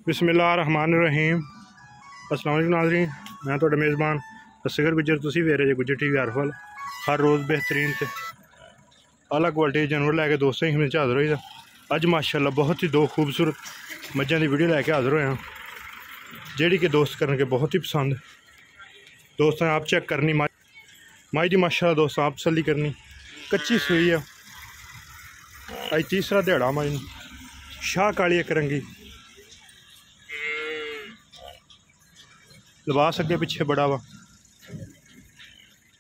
बिस्मिल्लाहिर्रहमानिर्रहीम। अस्सलाम वालेकुम नाज़रीन, मैं तो मेज़बान असगर गुजर, तुसी वेख रहे गुजर टीवी हरफल। हर रोज़ बेहतरीन ते आला क्वालिटी जानवर लैके दोस्तों ही हिमें हाज़र होई दा। अज माशाअल्लाह बहुत ही दो खूबसूरत मज्जां दी वीडियो लैके हाज़र होया, जेड़ी कि दोस्त करन के बहुत ही पसंद। दोस्तों आप चेक करनी माई दी माशाअल्लाह दोस्तों आप तसल्ली करनी। कच्ची सूई है, अज तीसरा दिहाड़ा माई शाह काली एक रंगी, लिबास अगे पिछे बड़ा वा,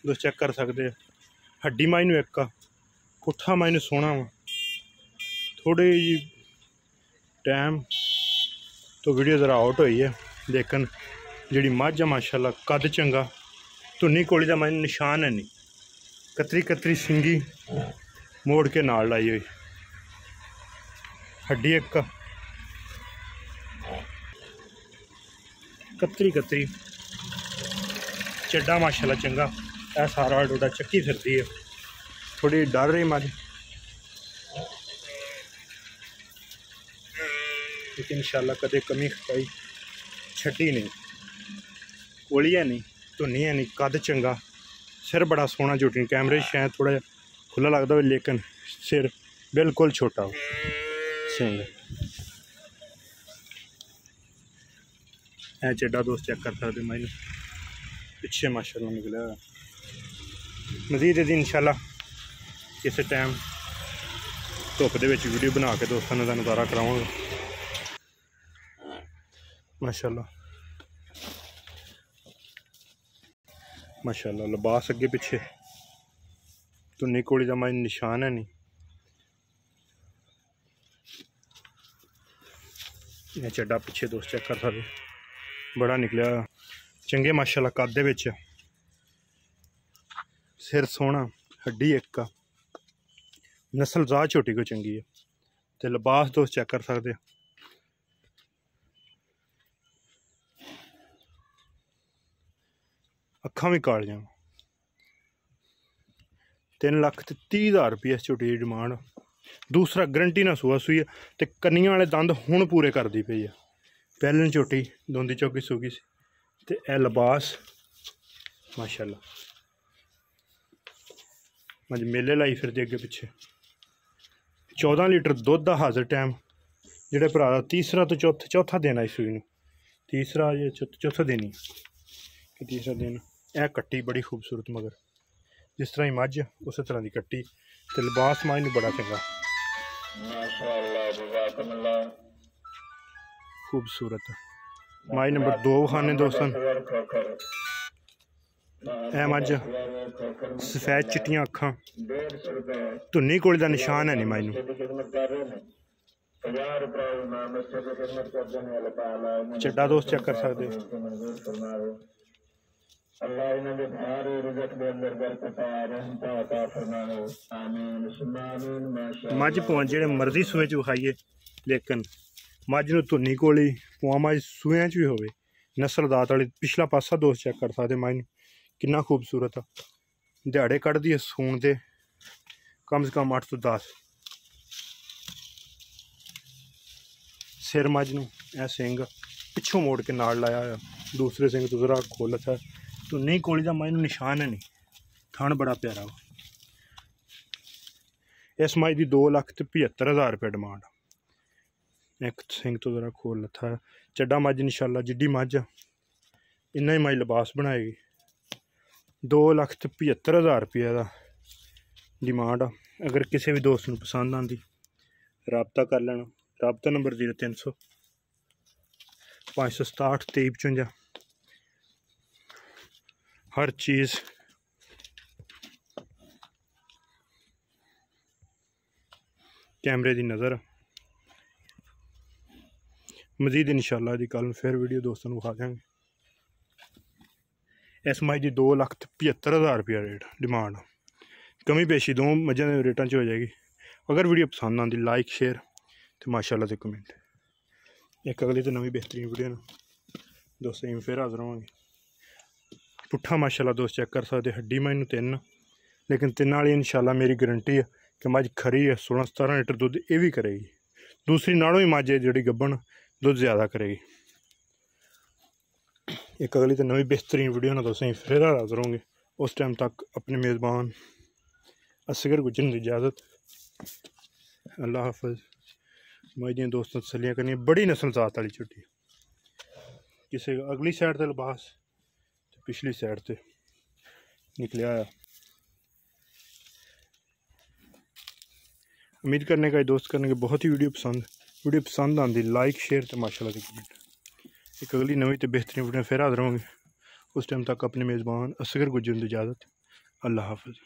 दोस्त चेक कर सकते हैं। हड्डी माई नूं एक पुट्ठा माई नूं सोहना वा। थोड़ी जी टाइम तो वीडियो ज़रा आउट हुई है, लेकिन जी मझ है माशाअल्लाह कद चंगा, धुनी कोली का माई निशान है नहीं। कतरी कतरी सिंगी मोड़ के नाल लाई हुई, हड्डी एक कतरी कतरी, चड्डा माशाअल्लाह चंगा। यह सारा डोडा चक्की फिरती है, थोड़ी डर रही मझ, लेकिन इंशाअल्लाह कदे कमी खपाई छड्डी नहीं। कोली है नहीं, धुनी है नहीं, कद चंगा, सिर बड़ा सोहना। झूठी कैमरे शायद थोड़ा खुला लगता हो, लेकिन सिर बिल्कुल छोटा हो। सिंह है चड्डा दोस्त चेक कर सकते माई पिछे माशाअल्लाह निकला। मजीद यदि इंशाअल्लाह किसी टाइम धुप दे विच वीडियो बना के दोस्तों का नज़ारा करावांगा माशाअल्लाह। माशाअल्लाह लिबास अगे पिछे, धुनी कोली का माई निशान है नहीं। यह चड्डा पिछे दोस्त चेक कर सकते, बड़ा निकलिया चंगे माशाअल्लाह कद दे विच, सिर सोहना, हड्डी एक, नस्ल ज़ा छोटी को चंगी है। तो लिबास दोस्त चेक कर सकते, अखां भी कालियां। 3,30,000 रुपये इस झोटी की डिमांड। दूसरा गरंटी ना सूआ सूई है, तो कन्नियां वाले दंद हुण पूरे करती पई है। पहले झोटी दोंदी चौकी सूगी सी, ते ए लिबास माशाअल्लाह मज मेले लाई फिरदी अगे पिछे। 14 लीटर दुध हाजिर टाइम, जेडे भरा दा तीसरा तो चौथा दिन आई सूई नूं, तीसरा ये चौथा दिन ही कि तीसरा दिन। यह कट्टी बड़ी खूबसूरत, मगर जिस तरह ही मझ उस तरह की कट्टी, तो लिबास माई नूं बड़ा चंगा खूबसूरत। माई नंबर 2 खाने दोस्तों। ए मझ सफेद चिट्टियां अखां, धुनी कोली का निशान है नहीं माई नूं। चड्डा दोस्त चेक कर सकते, मझ पुआं जेड़े मर्जी सूए च विखाइए, लेकिन मझ नूं धुनी कोली पुआं मझ सूए च भी होवे, नस्ल दात वाली। पिछला पासा दोस्त चेक कर सकते माई कितना खूबसूरत आ। दिहाड़े कढ़दी है सूण दे कम से कम 8 तो 10। सिर मझ नूं ए सिंग पिछों मोड़ के नाल लाया होया, दूसरे सिंग तो जरा खोल था। तो नहीं कोली का माई निशान है नहीं, थण बड़ा प्यारा वा। इस माई की 2,75,000 रुपये डिमांड। एक सिंग तो जरा खोल था। चड्डा मझ इंशाअल्लाह जिड्डी मझ इन्ना ही माई लिबास बनाएगी। 2,75,000 रुपये का डिमांड आ। अगर किसी भी दोस्त को पसंद आती रबता कर लेना। रबता नंबर 0300 567 2355। हर चीज़ कैमरे की नज़र। मजीद इंशाअल्लाह दी कल फिर वीडियो दोस्तों को खा देंगे। इस माई की 2,75,000 रुपया रेट डिमांड। कमी पेशी दो मझां के रेटा च हो जाएगी। अगर वीडियो पसंद आती लाइक शेयर तो माशाअल्लाह से कमेंट। एक अगली तो नवी बेहतरीन वीडियो दोस्तों फिर हाजिर होवांगे। पुट्ठा माशाअल्लाह दोस्त चेक कर सकते, हड्डी माई नूं 3, लेकिन 3 वाली इंशाअल्लाह मेरी गारंटी है कि मझ खरी है। 16-17 लीटर दुध ये भी करेगी। दूसरी नालों ही मझ है जी गब्बन, दुध ज़्यादा करेगी। एक अगली तो नवी बेहतरीन वीडियो ना तुसें फिर हाज़र होंगे। उस टाइम तक अपने मेज़बान असगर गुज्जर की इजाज़त। अल्लाह हाफ़िज़। मैं जी दोस्तों तसलियाँ करनी बड़ी नस्ल जात वाली झोटी, किसी अगली साइड से लिबास पिछली साइड से निकले आया। उम्मीद करने का दोस्त करने के बहुत ही वीडियो पसंद आती लाइक शेयर तो माशाल्लाह की कमेंट। एक अगली नवी तो बेहतरीन वीडियो फिर हाज़र होंगे। उस टाइम तक अपने मेज़बान असगर गुज्जर की इजाज़त। अल्लाह हाफ़िज़।